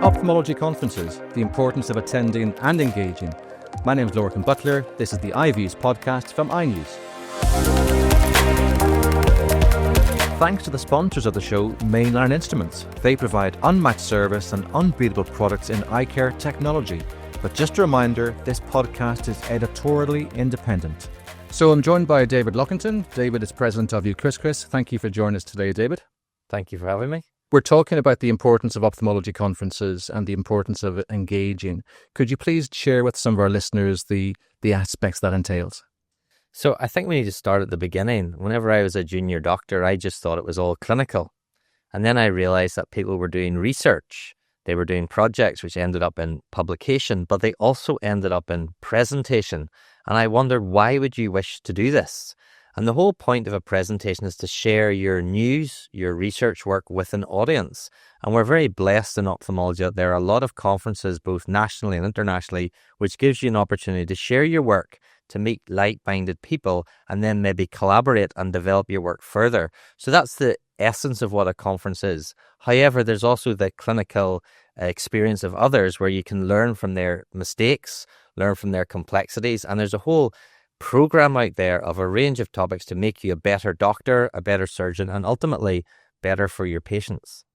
Ophthalmology conferences, the importance of attending and engaging. My name is Lorcan Butler. This is the iViews podcast from iNews. Thanks to the sponsors of the show, Mainline Instruments. They provide unmatched service and unbeatable products in eye care technology. But just a reminder, this podcast is editorially independent. So I'm joined by David Lockington. David is president of UKISCRS. Thank you for joining us today, David. Thank you for having me. We're talking about the importance of ophthalmology conferences and the importance of engaging. Could you please share with some of our listeners the aspects that entails? So I think we need to start at the beginning. Whenever I was a junior doctor, I just thought it was all clinical. And then I realized that people were doing research. They were doing projects which ended up in publication, but they also ended up in presentation. And I wondered, why would you wish to do this? And the whole point of a presentation is to share your news, your research work with an audience. And we're very blessed in ophthalmology that there are a lot of conferences, both nationally and internationally, which gives you an opportunity to share your work, to meet like-minded people, and then maybe collaborate and develop your work further. So that's the essence of what a conference is. However, there's also the clinical experience of others where you can learn from their mistakes, learn from their complexities, and there's a whole program out there of a range of topics to make you a better doctor, a better surgeon, and ultimately better for your patients.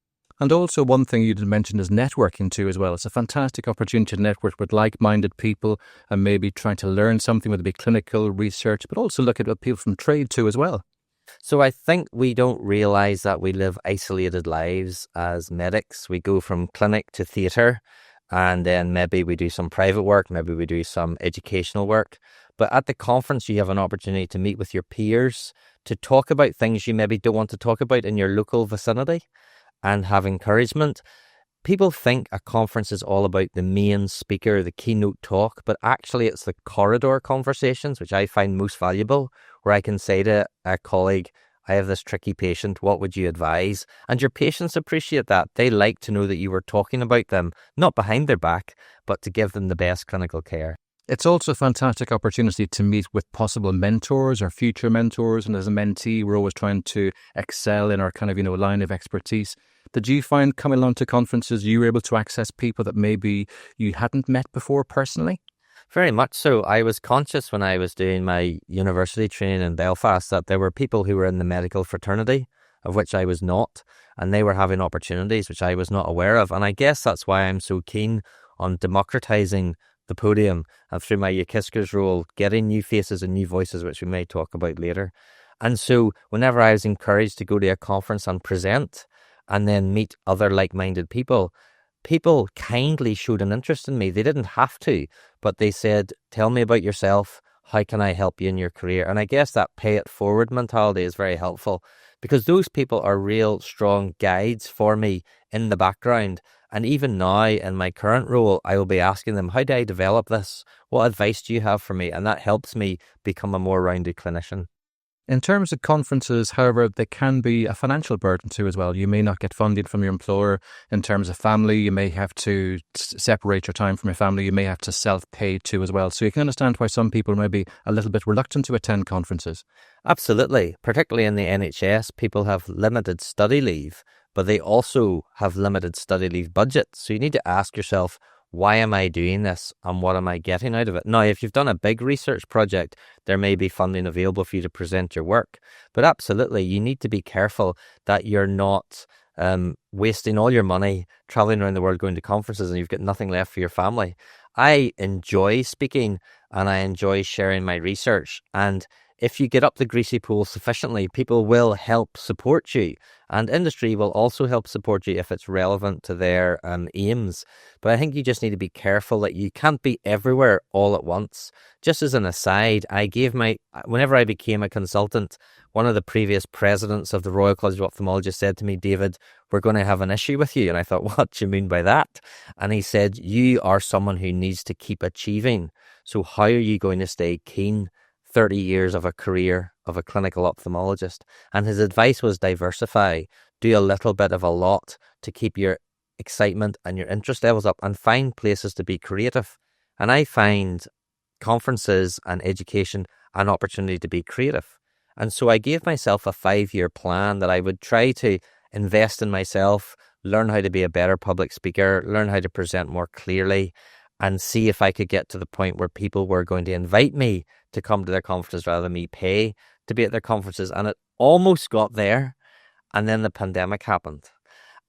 And also one thing you did mention is networking too as well. It's a fantastic opportunity to network with like-minded people and maybe trying to learn something, whether it be clinical research, but also look at people from trade too as well. So I think we don't realise that we live isolated lives as medics. We go from clinic to theatre, and then maybe we do some private work, maybe we do some educational work. But at the conference, you have an opportunity to meet with your peers, to talk about things you maybe don't want to talk about in your local vicinity, and have encouragement. People think a conference is all about the main speaker, the keynote talk, but actually it's the corridor conversations, which I find most valuable, where I can say to a colleague, I have this tricky patient, what would you advise? And your patients appreciate that. They like to know that you were talking about them, not behind their back, but to give them the best clinical care. It's also a fantastic opportunity to meet with possible mentors or future mentors. And as a mentee, we're always trying to excel in our kind of, line of expertise. Did you find coming along to conferences, you were able to access people that maybe you hadn't met before personally? Very much so. I was conscious when I was doing my university training in Belfast that there were people who were in the medical fraternity, of which I was not, and they were having opportunities which I was not aware of. And I guess that's why I'm so keen on democratising the podium, and through my UKISCRS role, getting new faces and new voices, which we may talk about later. And so whenever I was encouraged to go to a conference and present and then meet other like-minded people, people kindly showed an interest in me. They didn't have to, but they said, tell me about yourself. How can I help you in your career? And I guess that pay it forward mentality is very helpful, because those people are real strong guides for me in the background. And even now, in my current role, I will be asking them, how do I develop this? What advice do you have for me? And that helps me become a more rounded clinician. In terms of conferences, however, they can be a financial burden too as well. You may not get funded from your employer. In terms of family, you may have to separate your time from your family. You may have to self-pay too as well. So you can understand why some people may be a little bit reluctant to attend conferences. Absolutely. Particularly in the NHS, people have limited study leave, but they also have limited study leave budgets. So you need to ask yourself, why am I doing this and what am I getting out of it? Now, if you've done a big research project, there may be funding available for you to present your work. But absolutely, you need to be careful that you're not wasting all your money traveling around the world going to conferences and you've got nothing left for your family. I enjoy speaking and I enjoy sharing my research. And if you get up the greasy pole sufficiently, people will help support you, and industry will also help support you if it's relevant to their aims. But I think you just need to be careful that you can't be everywhere all at once. Just as an aside, whenever I became a consultant, one of the previous presidents of the Royal College of Ophthalmology said to me, David, we're going to have an issue with you. And I thought, what do you mean by that? And he said, you are someone who needs to keep achieving. So how are you going to stay keen 30 years of a career of a clinical ophthalmologist? And his advice was diversify, do a little bit of a lot to keep your excitement and your interest levels up, and find places to be creative. And I find conferences and education an opportunity to be creative. And so I gave myself a 5-year plan that I would try to invest in myself, learn how to be a better public speaker, learn how to present more clearly, and see if I could get to the point where people were going to invite me to come to their conferences rather than me pay to be at their conferences. And it almost got there. And then the pandemic happened.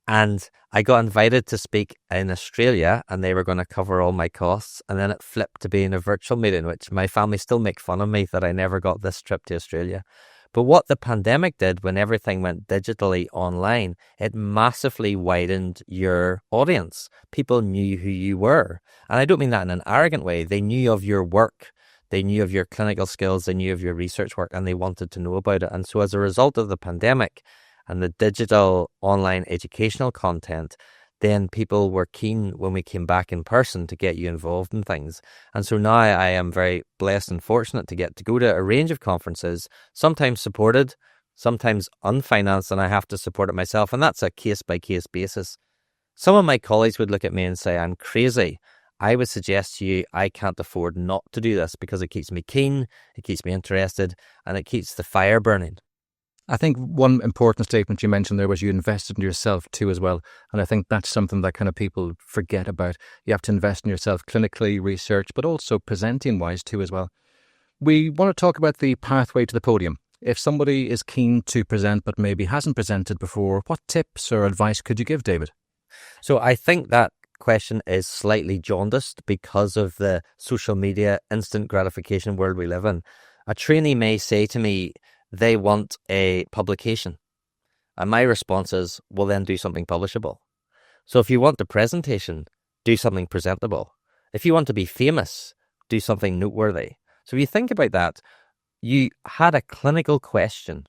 And I got invited to speak in Australia, and they were going to cover all my costs. And then it flipped to being a virtual meeting, which my family still make fun of me that I never got this trip to Australia. But what the pandemic did when everything went digitally online, it massively widened your audience. People knew who you were. And I don't mean that in an arrogant way. They knew of your work. They knew of your clinical skills. They knew of your research work, and they wanted to know about it. And so as a result of the pandemic and the digital online educational content, then people were keen when we came back in person to get you involved in things. And so now I am very blessed and fortunate to get to go to a range of conferences, sometimes supported, sometimes unfinanced, and I have to support it myself. And that's a case-by-case basis. Some of my colleagues would look at me and say, I'm crazy. I would suggest to you, I can't afford not to do this because it keeps me keen, it keeps me interested, and it keeps the fire burning. I think one important statement you mentioned there was you invested in yourself too as well. And I think that's something that kind of people forget about. You have to invest in yourself clinically, research, but also presenting wise too as well. We want to talk about the pathway to the podium. If somebody is keen to present but maybe hasn't presented before, what tips or advice could you give, David? So I think that question is slightly jaundiced because of the social media instant gratification world we live in. A trainee may say to me, they want a publication. And my response is, well, then do something publishable. So if you want a presentation, do something presentable. If you want to be famous, do something noteworthy. So if you think about that, you had a clinical question.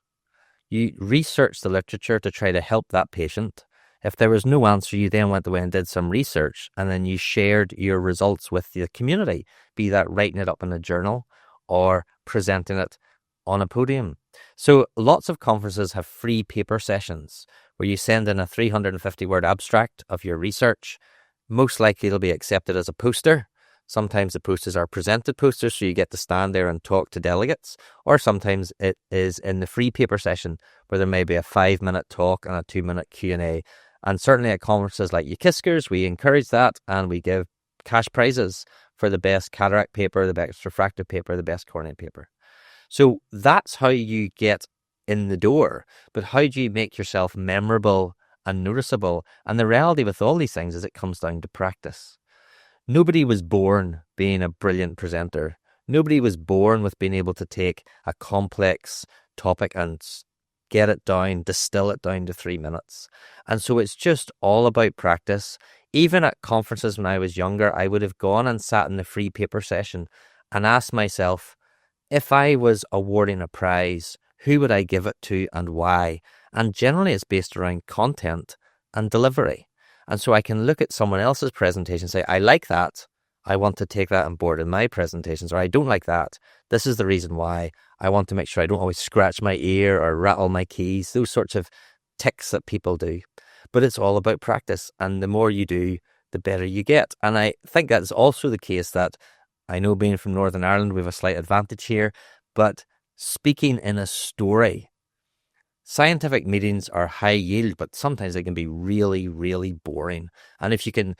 You researched the literature to try to help that patient. If there was no answer, you then went away and did some research, and then you shared your results with the community, be that writing it up in a journal or presenting it on a podium. So lots of conferences have free paper sessions where you send in a 350-word abstract of your research. Most likely it'll be accepted as a poster. Sometimes the posters are presented posters, so you get to stand there and talk to delegates. Or sometimes it is in the free paper session where there may be a 5-minute talk and a 2-minute Q&A. And certainly at conferences like UKISCRS, we encourage that, and we give cash prizes for the best cataract paper, the best refractive paper, the best cornea paper. So that's how you get in the door. But how do you make yourself memorable and noticeable? And the reality with all these things is it comes down to practice. Nobody was born being a brilliant presenter. Nobody was born with being able to take a complex topic and get it down, distill it down to 3 minutes. And so it's just all about practice. Even at conferences when I was younger, I would have gone and sat in the free paper session and asked myself, if I was awarding a prize, who would I give it to and why? And generally it's based around content and delivery. And so I can look at someone else's presentation and say, I like that. I want to take that on board in my presentations, or I don't like that. This is the reason why. I want to make sure I don't always scratch my ear or rattle my keys, those sorts of tics that people do. But it's all about practice. And the more you do, the better you get. And I think that's also the case that I know being from Northern Ireland, we have a slight advantage here, but speaking in a story, scientific meetings are high yield, but sometimes they can be really, really boring. And if you can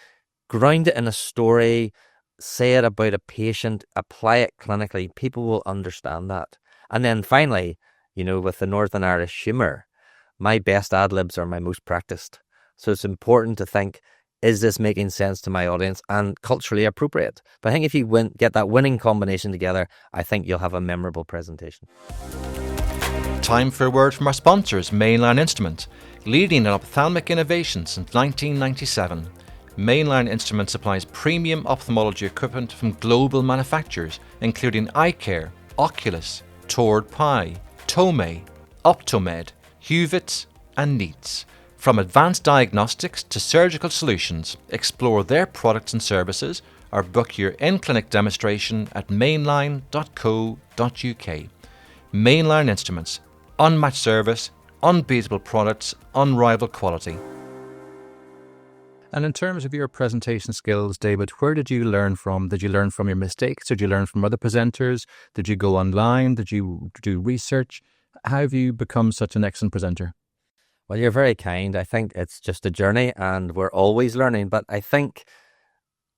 ground it in a story, say it about a patient, apply it clinically, people will understand that. And then finally, with the Northern Irish humour, my best ad-libs are my most practiced. So it's important to think, is this making sense to my audience and culturally appropriate? But I think if you get that winning combination together, I think you'll have a memorable presentation. Time for a word from our sponsors, Mainline Instrument, leading in ophthalmic innovation since 1997. Mainline Instrument supplies premium ophthalmology equipment from global manufacturers, including eye care, Oculus, Tord Pi, Tomei, Optomed, Huvitz, and Neats. From advanced diagnostics to surgical solutions, explore their products and services or book your in-clinic demonstration at mainline.co.uk. Mainline Instruments, unmatched service, unbeatable products, unrivaled quality. And in terms of your presentation skills, David, where did you learn from? Did you learn from your mistakes? Did you learn from other presenters? Did you go online? Did you do research? How have you become such an excellent presenter? Well, you're very kind. I think it's just a journey and we're always learning. But I think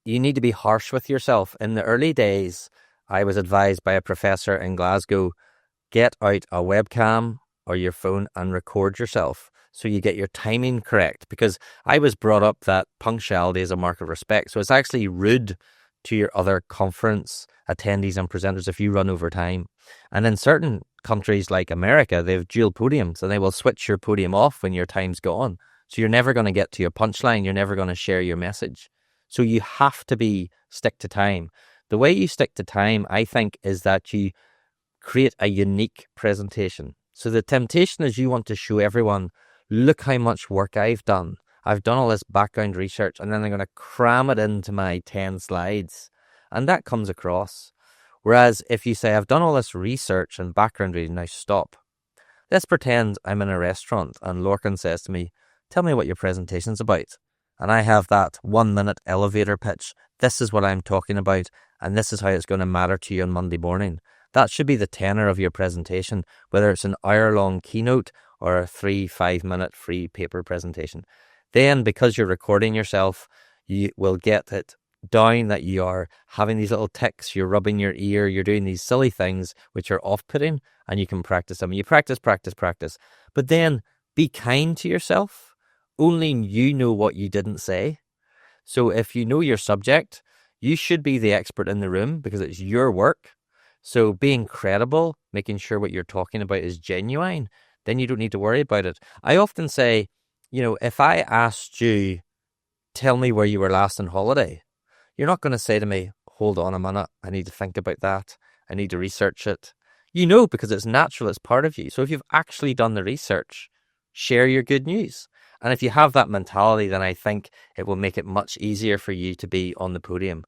you need to be harsh with yourself. In the early days, I was advised by a professor in Glasgow, get out a webcam or your phone and record yourself so you get your timing correct. Because I was brought up that punctuality is a mark of respect. So it's actually rude to your other conference attendees and presenters if you run over time. And in certain countries like America, they have dual podiums and they will switch your podium off when your time's gone. So you're never going to get to your punchline. You're never going to share your message. So you have to stick to time. The way you stick to time, I think, is that you create a unique presentation. So the temptation is you want to show everyone, look how much work I've done. I've done all this background research and then I'm going to cram it into my 10 slides. And that comes across. Whereas if you say, I've done all this research and background reading, now stop. Let's pretend I'm in a restaurant and Lorcan says to me, tell me what your presentation's about. And I have that 1 minute elevator pitch. This is what I'm talking about. And this is how it's going to matter to you on Monday morning. That should be the tenor of your presentation, whether it's an hour-long keynote or a 3-5 minute free paper presentation. Then, because you're recording yourself, you will get it down that you are having these little tics, you're rubbing your ear, you're doing these silly things which are off-putting, and you can practice them. You practice. But then be kind to yourself. Only you know what you didn't say. So if you know your subject, you should be the expert in the room because it's your work. So being credible, making sure what you're talking about is genuine, then you don't need to worry about it. I often say, if I asked you, tell me where you were last on holiday, you're not going to say to me, hold on a minute, I need to think about that. I need to research it. Because it's natural, it's part of you. So if you've actually done the research, share your good news. And if you have that mentality, then I think it will make it much easier for you to be on the podium.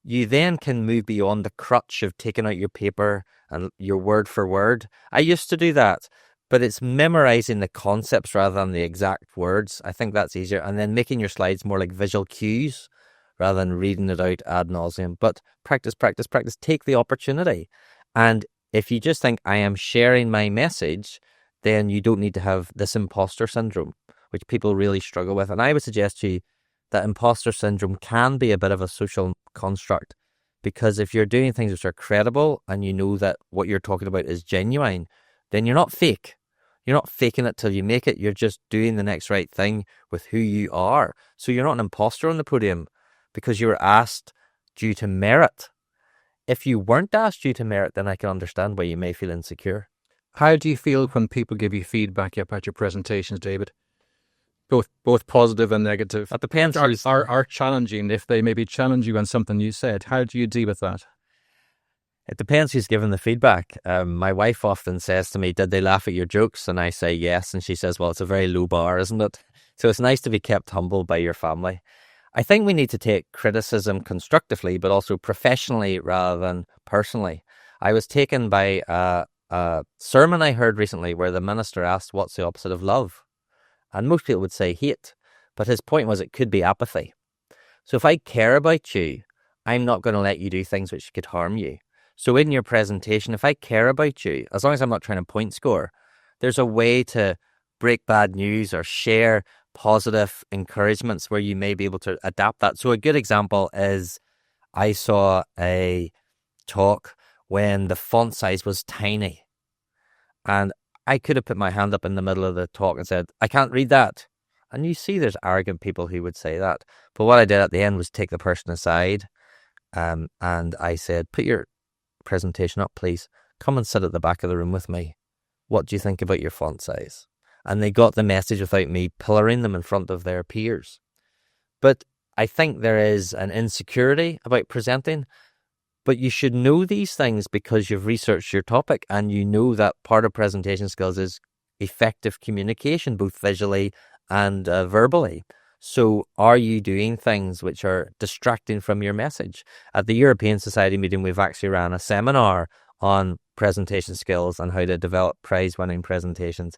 You then can move beyond the crutch of taking out your paper and your word for word. I used to do that, but it's memorizing the concepts rather than the exact words. I think that's easier. And then making your slides more like visual cues rather than reading it out ad nauseum. But practice. Take the opportunity. And if you just think I am sharing my message, then you don't need to have this imposter syndrome, which people really struggle with. And I would suggest to you that imposter syndrome can be a bit of a social construct, because if you're doing things which are credible and you know that what you're talking about is genuine, then you're not fake. You're not faking it till you make it. You're just doing the next right thing with who you are. So you're not an imposter on the podium because you were asked due to merit. If you weren't asked due to merit, then I can understand why you may feel insecure. How do you feel when people give you feedback about your presentations, David? Both positive and negative. That depends. Are challenging, if they maybe challenge you on something you said. How do you deal with that? It depends who's giving the feedback. My wife often says to me, did they laugh at your jokes? And I say yes. And she says, well, it's a very low bar, isn't it? So it's nice to be kept humble by your family. I think we need to take criticism constructively, but also professionally rather than personally. I was taken by a sermon I heard recently where the minister asked, what's the opposite of love? And most people would say hate. But his point was it could be apathy. So if I care about you, I'm not going to let you do things which could harm you. So in your presentation, if I care about you, as long as I'm not trying to point score, there's a way to break bad news or share positive encouragements where you may be able to adapt that. So a good example is I saw a talk when the font size was tiny. And I could have put my hand up in the middle of the talk and said, I can't read that. And you see there's arrogant people who would say that. But what I did at the end was take the person aside and I said, put your presentation up, please. Come and sit at the back of the room with me. What do you think about your font size? And they got the message without me pillaring them in front of their peers. But I think there is an insecurity about presenting. But you should know these things because you've researched your topic and you know that part of presentation skills is effective communication, both visually and verbally. So are you doing things which are distracting from your message? At the European Society meeting, we've actually ran a seminar on presentation skills and how to develop prize-winning presentations.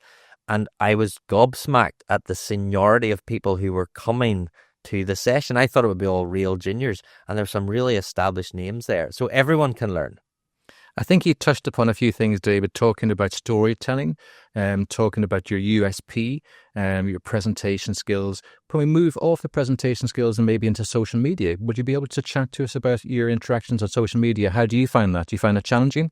And I was gobsmacked at the seniority of people who were coming to the session. I thought it would be all real juniors, and there's some really established names there. So everyone can learn. I think you touched upon a few things, David, talking about storytelling, talking about your USP, your presentation skills. Can we move off the presentation skills and maybe into social media? Would you be able to chat to us about your interactions on social media? How do you find that? Do you find it challenging?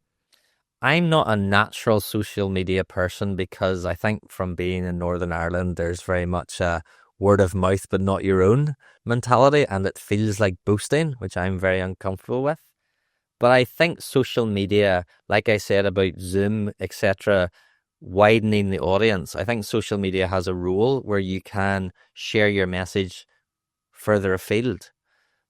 I'm not a natural social media person because I think from being in Northern Ireland, there's very much a word of mouth, but not your own mentality. And it feels like boasting, which I'm very uncomfortable with. But I think social media, like I said about Zoom, etc., widening the audience, I think social media has a role where you can share your message further afield.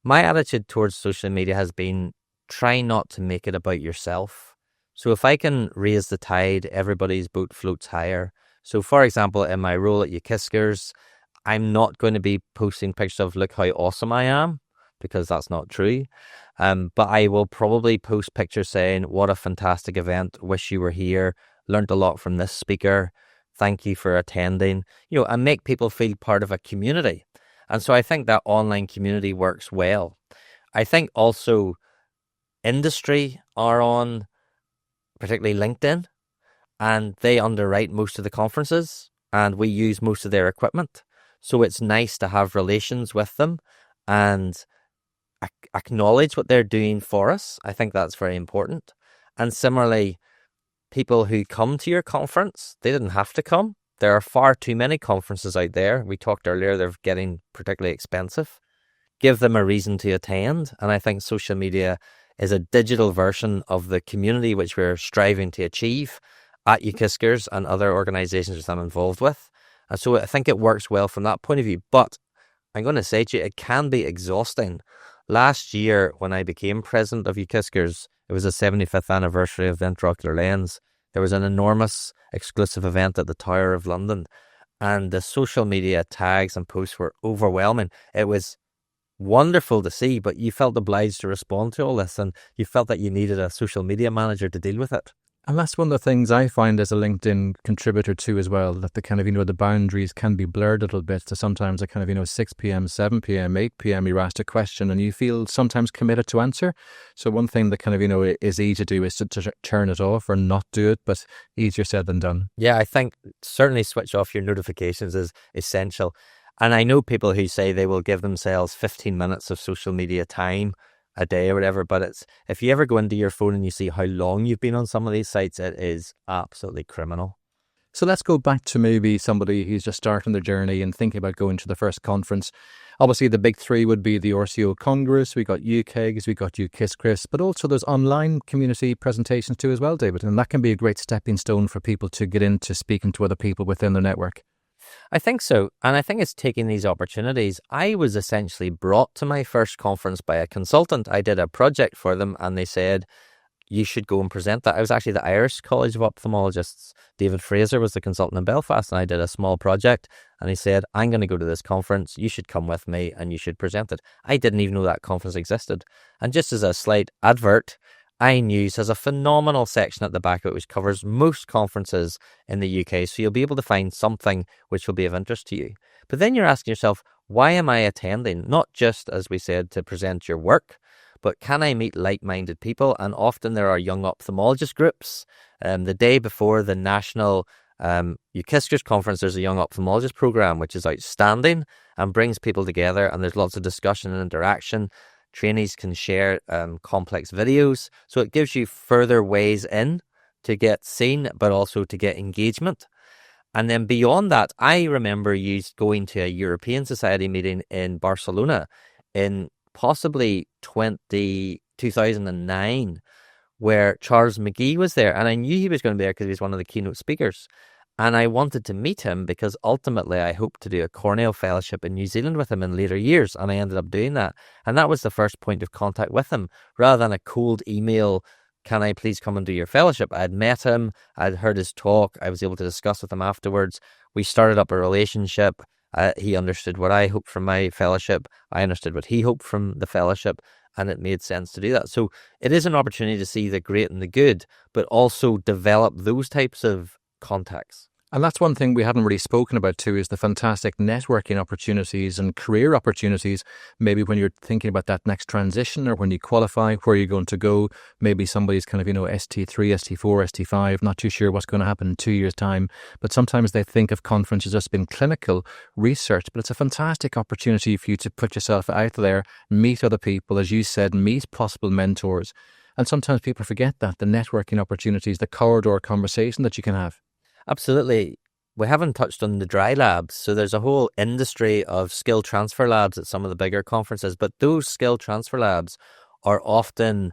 My attitude towards social media has been try not to make it about yourself. So if I can raise the tide, everybody's boat floats higher. So for example, in my role at UKISCRS, I'm not going to be posting pictures of look how awesome I am, because that's not true. But I will probably post pictures saying, what a fantastic event, wish you were here, learned a lot from this speaker, thank you for attending, and make people feel part of a community. And so I think that online community works well. I think also industry are on, particularly LinkedIn, and they underwrite most of the conferences and we use most of their equipment. So it's nice to have relations with them and acknowledge what they're doing for us. I think that's very important. And similarly, people who come to your conference, they didn't have to come. There are far too many conferences out there. We talked earlier, they're getting particularly expensive. Give them a reason to attend. And I think social media is a digital version of the community which we're striving to achieve at UKISCRS and other organisations that I'm involved with. And so I think it works well from that point of view. But I'm going to say to you, it can be exhausting. Last year, when I became president of UKISCRS, it was the 75th anniversary of the intraocular lens. There was an enormous exclusive event at the Tower of London, and the social media tags and posts were overwhelming. It was wonderful to see, but you felt obliged to respond to all this, and you felt that you needed a social media manager to deal with it. And that's one of the things I find as a LinkedIn contributor too as well, that the kind of, the boundaries can be blurred a little bit. So sometimes at kind of, 6 p.m., 7 p.m., 8 p.m., you're asked a question and you feel sometimes committed to answer. So one thing that kind of, is easy to do is to turn it off or not do it, but easier said than done. Yeah, I think certainly switch off your notifications is essential. And I know people who say they will give themselves 15 minutes of social media time a day or whatever, but it's if you ever go into your phone and you see how long you've been on some of these sites, it is absolutely criminal. So let's go back to maybe somebody who's just starting their journey and thinking about going to the first conference. Obviously, the big three would be the RCOphth Congress, we got UKISCRS, we got UKISCRS, but also there's online community presentations too as well, David, and that can be a great stepping stone for people to get into speaking to other people within their network. I think so. And I think it's taking these opportunities. I was essentially brought to my first conference by a consultant. I did a project for them and they said, you should go and present that. I was actually the Irish College of Ophthalmologists. David Fraser was the consultant in Belfast and I did a small project. And he said, I'm going to go to this conference. You should come with me and you should present it. I didn't even know that conference existed. And just as a slight advert, iNews has a phenomenal section at the back of it which covers most conferences in the UK, so you'll be able to find something which will be of interest to you. But then you're asking yourself, why am I attending? Not just, as we said, to present your work, but can I meet like-minded people? And often there are young ophthalmologist groups. The day before the national UKISCRS conference, there's a young ophthalmologist program which is outstanding and brings people together, and there's lots of discussion and interaction. Trainees can share complex videos. So it gives you further ways in to get seen, but also to get engagement. And then beyond that, I remember you going to a European Society meeting in Barcelona in possibly 2009, where Charles McGee was there. And I knew he was going to be there because he was one of the keynote speakers. And I wanted to meet him because ultimately I hoped to do a Cornell fellowship in New Zealand with him in later years. And I ended up doing that. And that was the first point of contact with him. Rather than a cold email, can I please come and do your fellowship? I'd met him. I'd heard his talk. I was able to discuss with him afterwards. We started up a relationship. He understood what I hoped from my fellowship. I understood what he hoped from the fellowship. And it made sense to do that. So it is an opportunity to see the great and the good, but also develop those types of contacts. And that's one thing we haven't really spoken about too, is the fantastic networking opportunities and career opportunities. Maybe when you're thinking about that next transition or when you qualify, where you're going to go, maybe somebody's kind of, ST3, ST4, ST5, not too sure what's going to happen in 2 years' time. But sometimes they think of conferences as being clinical research, but it's a fantastic opportunity for you to put yourself out there, meet other people, as you said, meet possible mentors. And sometimes people forget that, the networking opportunities, the corridor conversation that you can have. Absolutely. We haven't touched on the dry labs. So there's a whole industry of skill transfer labs at some of the bigger conferences, but those skill transfer labs are often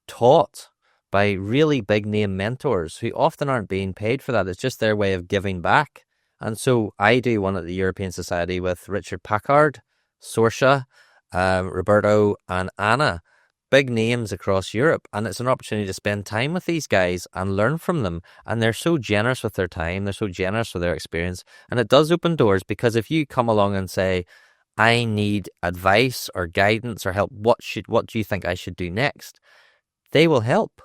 taught by really big name mentors who often aren't being paid for that. It's just their way of giving back. And so I do one at the European Society with Richard Packard, Sorsha, Roberto and Anna. Big names across Europe, and it's an opportunity to spend time with these guys and learn from them. And they're so generous with their time, they're so generous with their experience, and it does open doors. Because if you come along and say, I need advice or guidance or help, what do you think I should do next? They will help,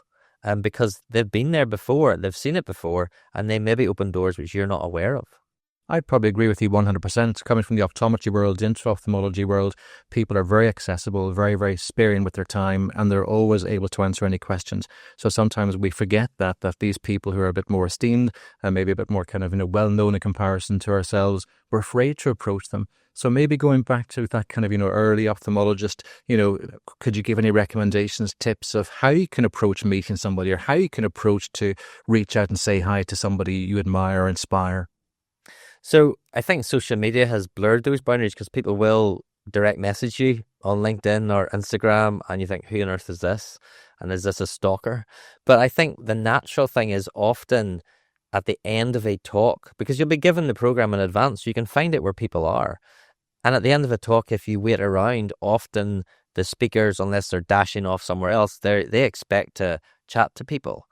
because they've been there before, they've seen it before, and they maybe open doors which you're not aware of. I'd probably agree with you 100%. Coming from the optometry world into ophthalmology world, people are very accessible, very, very sparing with their time, and they're always able to answer any questions. So sometimes we forget that these people who are a bit more esteemed and maybe a bit more kind of well-known in comparison to ourselves, we're afraid to approach them. So maybe going back to that kind of, early ophthalmologist, could you give any recommendations, tips of how you can approach meeting somebody or how you can approach to reach out and say hi to somebody you admire or inspire? So I think social media has blurred those boundaries, because people will direct message you on LinkedIn or Instagram and you think, who on earth is this? And is this a stalker? But I think the natural thing is often at the end of a talk, because you'll be given the program in advance, so you can find out where people are. And at the end of a talk, if you wait around, often the speakers, unless they're dashing off somewhere else, they expect to chat to people.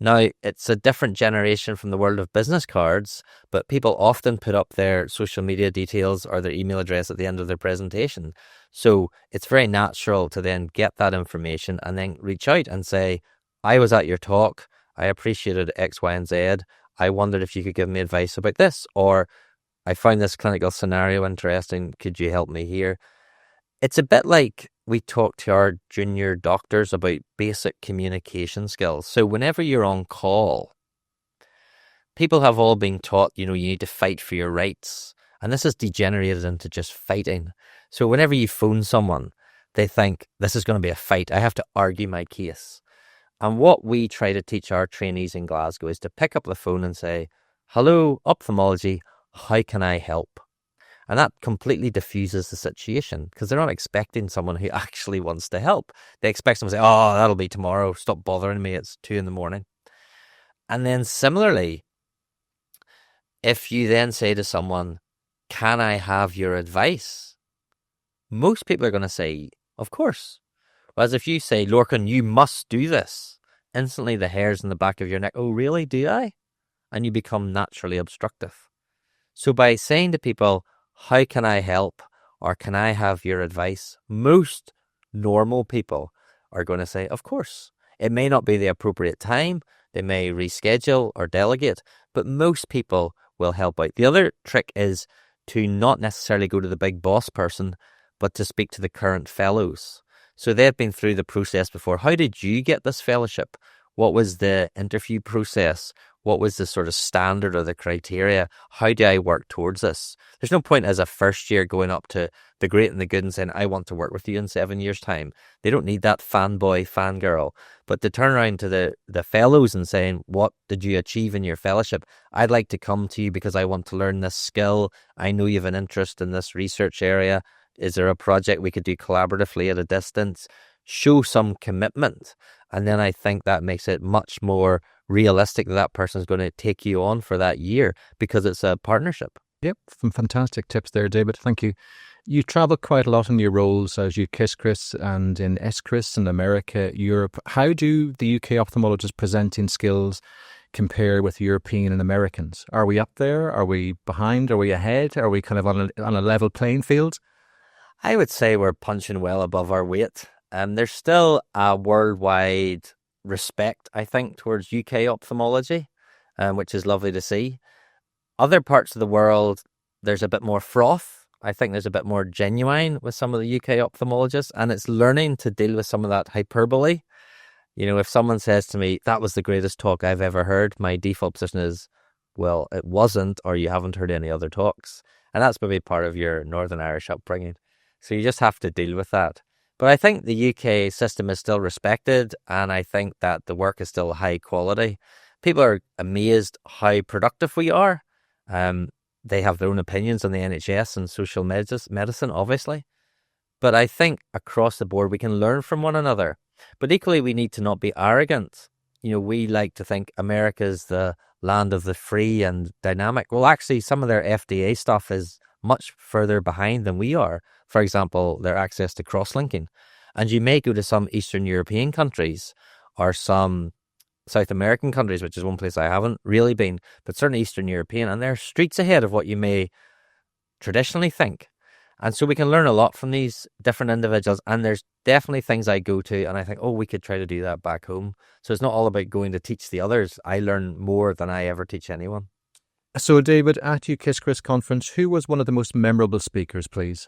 Now, it's a different generation from the world of business cards, but people often put up their social media details or their email address at the end of their presentation. So it's very natural to then get that information and then reach out and say, I was at your talk, I appreciated X, Y, and Z. I wondered if you could give me advice about this, or I found this clinical scenario interesting, could you help me here? It's a bit like we talk to our junior doctors about basic communication skills. So whenever you're on call, people have all been taught, you need to fight for your rights. And this has degenerated into just fighting. So whenever you phone someone, they think, this is going to be a fight. I have to argue my case. And what we try to teach our trainees in Glasgow is to pick up the phone and say, hello, ophthalmology, how can I help? And that completely diffuses the situation, because they're not expecting someone who actually wants to help. They expect someone to say, oh, that'll be tomorrow. Stop bothering me. It's 2 a.m. And then similarly, if you then say to someone, can I have your advice? Most people are going to say, of course. Whereas if you say, Lorcan, you must do this, instantly the hairs in the back of your neck, oh, really? Do I? And you become naturally obstructive. So by saying to people, how can I help, or can I have your advice? Most normal people are going to say, of course. It may not be the appropriate time. They may reschedule or delegate, but most people will help out. The other trick is to not necessarily go to the big boss person, but to speak to the current fellows. So they've been through the process before. How did you get this fellowship? What was the interview process? What was the sort of standard or the criteria? How do I work towards this? There's no point as a first year going up to the great and the good and saying, I want to work with you in 7 years' time. They don't need that fanboy, fangirl. But to turn around to the fellows and saying, what did you achieve in your fellowship? I'd like to come to you because I want to learn this skill. I know you have an interest in this research area. Is there a project we could do collaboratively at a distance? Show some commitment. And then I think that makes it much more realistic that person is going to take you on for that year, because it's a partnership. Yep, some fantastic tips there, David. Thank you. You travel quite a lot in your roles as UKISCRS and in ISCRS in America, Europe. How do the UK ophthalmologists presenting skills compare with European and Americans? Are we up there? Are we behind? Are we ahead? Are we kind of on a level playing field? I would say we're punching well above our weight. There's still a worldwide respect, I think, towards UK ophthalmology, which is lovely to see. Other parts of the world, there's a bit more froth. I think there's a bit more genuine with some of the UK ophthalmologists, and it's learning to deal with some of that hyperbole. You know, if someone says to me, that was the greatest talk I've ever heard, my default position is, well, it wasn't, or you haven't heard any other talks. And that's maybe part of your Northern Irish upbringing. So you just have to deal with that. But I think the UK system is still respected, and I think that the work is still high quality. People are amazed how productive we are. They have their own opinions on the NHS and social medicine, obviously. But I think across the board, we can learn from one another. But equally, we need to not be arrogant. You know, we like to think America's the land of the free and dynamic. Well, actually, some of their FDA stuff is much further behind than we are. For example, their access to cross-linking. And you may go to some Eastern European countries or some South American countries, which is one place I haven't really been, but certainly Eastern European, and they're streets ahead of what you may traditionally think. And so we can learn a lot from these different individuals. And there's definitely things I go to and I think, oh, we could try to do that back home. So it's not all about going to teach the others. I learn more than I ever teach anyone. So, David, at UKISCRS conference, who was one of the most memorable speakers, please?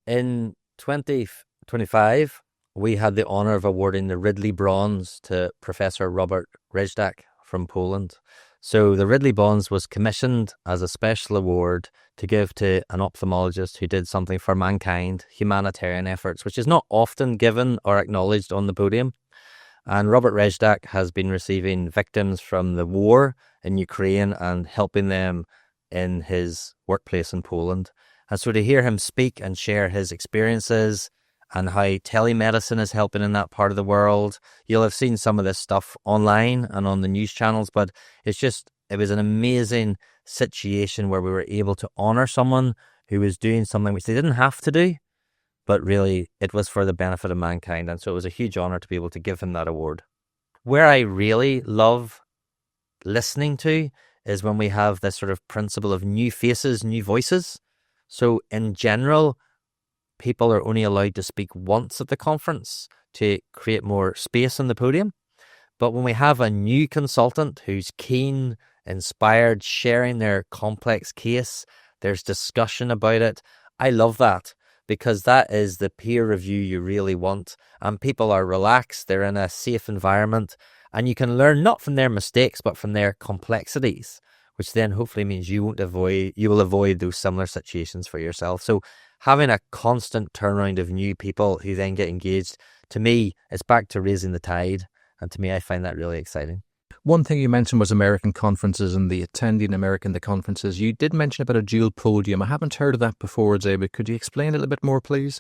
In 2025, we had the honour of awarding the Ridley Bronze to Professor Robert Rezdak from Poland. So the Ridley Bronze was commissioned as a special award to give to an ophthalmologist who did something for mankind, humanitarian efforts, which is not often given or acknowledged on the podium. And Robert Rezdak has been receiving victims from the war in Ukraine and helping them in his workplace in Poland. And so to hear him speak and share his experiences and how telemedicine is helping in that part of the world. You'll have seen some of this stuff online and on the news channels, but it was an amazing situation where we were able to honor someone who was doing something which they didn't have to do, but really it was for the benefit of mankind. And so it was a huge honor to be able to give him that award. Where I really love listening to is when we have this sort of principle of new faces, new voices. So in general, people are only allowed to speak once at the conference to create more space on the podium. But when we have a new consultant who's keen, inspired, sharing their complex case, there's discussion about it. I love that because that is the peer review you really want. And people are relaxed, they're in a safe environment, and you can learn not from their mistakes, but from their complexities, which then hopefully means you will avoid those similar situations for yourself. So having a constant turnaround of new people who then get engaged, to me, it's back to raising the tide. And to me, I find that really exciting. One thing you mentioned was American conferences and the attending the conferences. You did mention about a dual podium. I haven't heard of that before, David. Could you explain a little bit more, please?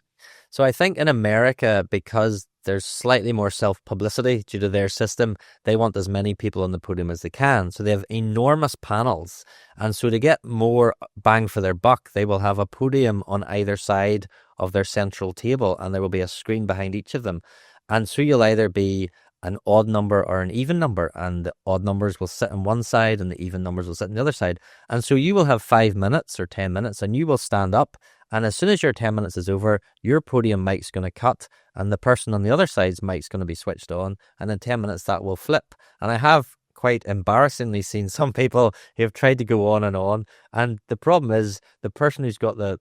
So I think in America, because there's slightly more self-publicity due to their system, they want as many people on the podium as they can. So they have enormous panels. And so to get more bang for their buck, they will have a podium on either side of their central table, and there will be a screen behind each of them. And so you'll either be an odd number or an even number, and the odd numbers will sit on one side and the even numbers will sit on the other side. And so you will have 5 minutes or 10 minutes and you will stand up, and as soon as your 10 minutes is over, your podium mic's going to cut and the person on the other side's mic's going to be switched on, and in 10 minutes that will flip. And I have quite embarrassingly seen some people who have tried to go on, and the problem is the person who's got the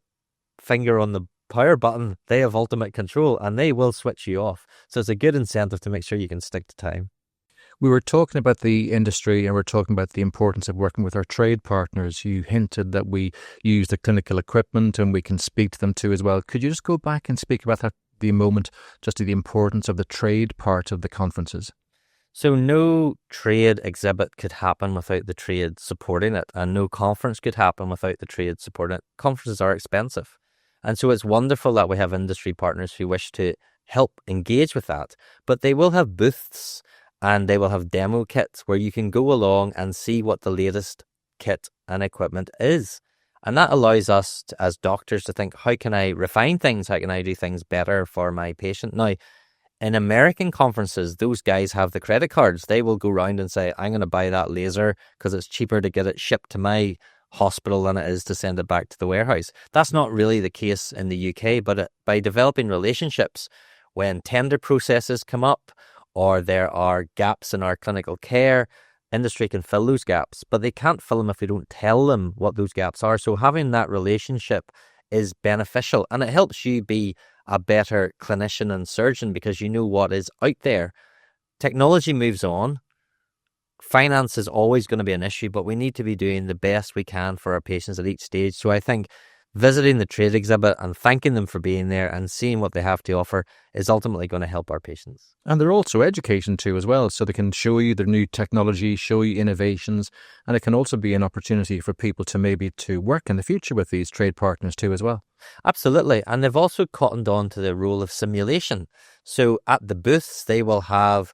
finger on the power button, they have ultimate control and they will switch you off. So it's a good incentive to make sure you can stick to time. We were talking about the industry and we're talking about the importance of working with our trade partners. You hinted that we use the clinical equipment and we can speak to them too as well. Could you just go back and speak about that the moment, just to the importance of the trade part of the conferences? So no trade exhibit could happen without the trade supporting it, and no conference could happen without the trade supporting it. Conferences are expensive. And so it's wonderful that we have industry partners who wish to help engage with that. But they will have booths and they will have demo kits where you can go along and see what the latest kit and equipment is. And that allows us as doctors to think, how can I refine things? How can I do things better for my patient? Now, in American conferences, those guys have the credit cards. They will go around and say, I'm going to buy that laser because it's cheaper to get it shipped to my hospital than it is to send it back to the warehouse. That's not really the case in the UK, but by developing relationships, when tender processes come up or there are gaps in our clinical care, industry can fill those gaps, but they can't fill them if we don't tell them what those gaps are. So having that relationship is beneficial, and it helps you be a better clinician and surgeon because you know what is out there. Technology moves on. Finance is always going to be an issue, but we need to be doing the best we can for our patients at each stage. So I think visiting the trade exhibit and thanking them for being there and seeing what they have to offer is ultimately going to help our patients. And they're also education too as well, so they can show you their new technology, show you innovations, and it can also be an opportunity for people to maybe to work in the future with these trade partners too as well. Absolutely. And they've also cottoned on to the role of simulation. So at the booths, they will have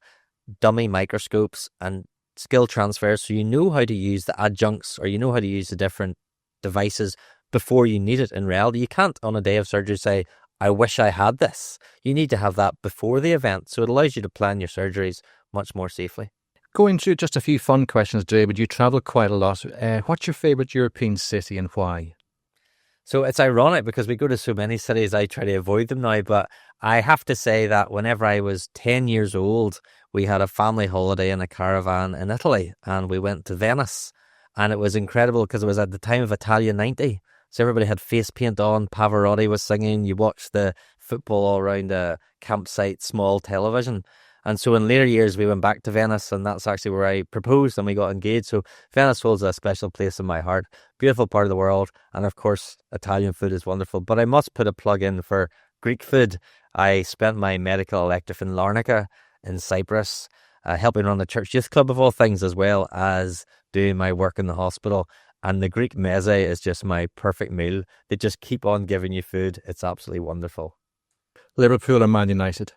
dummy microscopes and skill transfers, so you know how to use the adjuncts or you know how to use the different devices before you need it in reality. You can't on a day of surgery say, I wish I had this. You need to have that before the event, so it allows you to plan your surgeries much more safely. Going through just a few fun questions, David. You travel quite a lot. What's your favourite European city and why? So it's ironic because we go to so many cities, I try to avoid them now, but I have to say that whenever I was 10 years old, we had a family holiday in a caravan in Italy and we went to Venice, and it was incredible because it was at the time of Italia 90. So everybody had face paint on, Pavarotti was singing, you watched the football all around a campsite, small television. And so in later years, we went back to Venice, and that's actually where I proposed and we got engaged. So Venice holds a special place in my heart. Beautiful part of the world. And of course, Italian food is wonderful. But I must put a plug in for Greek food. I spent my medical elective in Larnaca in Cyprus, helping run the church youth club of all things, as well as doing my work in the hospital. And the Greek meze is just my perfect meal. They just keep on giving you food. It's absolutely wonderful. Liverpool and Man United?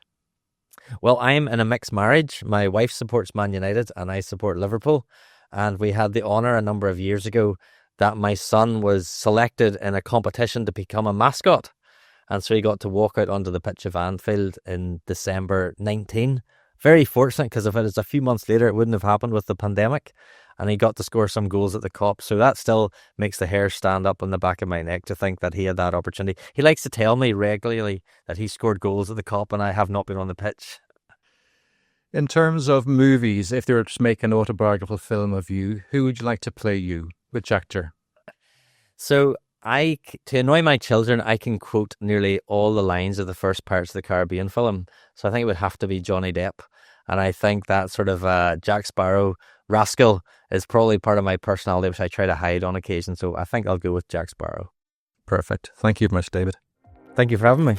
Well, I'm in a mixed marriage. My wife supports Man United and I support Liverpool. And we had the honour a number of years ago that my son was selected in a competition to become a mascot. And so he got to walk out onto the pitch of Anfield in December 19. Very fortunate, because if it was a few months later, it wouldn't have happened with the pandemic. And he got to score some goals at the Kop. So that still makes the hair stand up on the back of my neck to think that he had that opportunity. He likes to tell me regularly that he scored goals at the Kop and I have not been on the pitch. In terms of movies, if they were to make an autobiographical film of you, who would you like to play you? Which actor? So to annoy my children, I can quote nearly all the lines of the first Pirates of the Caribbean film. So I think it would have to be Johnny Depp. And I think that sort of Jack Sparrow rascal is probably part of my personality, which I try to hide on occasion. So I think I'll go with Jack Sparrow. Perfect. Thank you very much, David. Thank you for having me.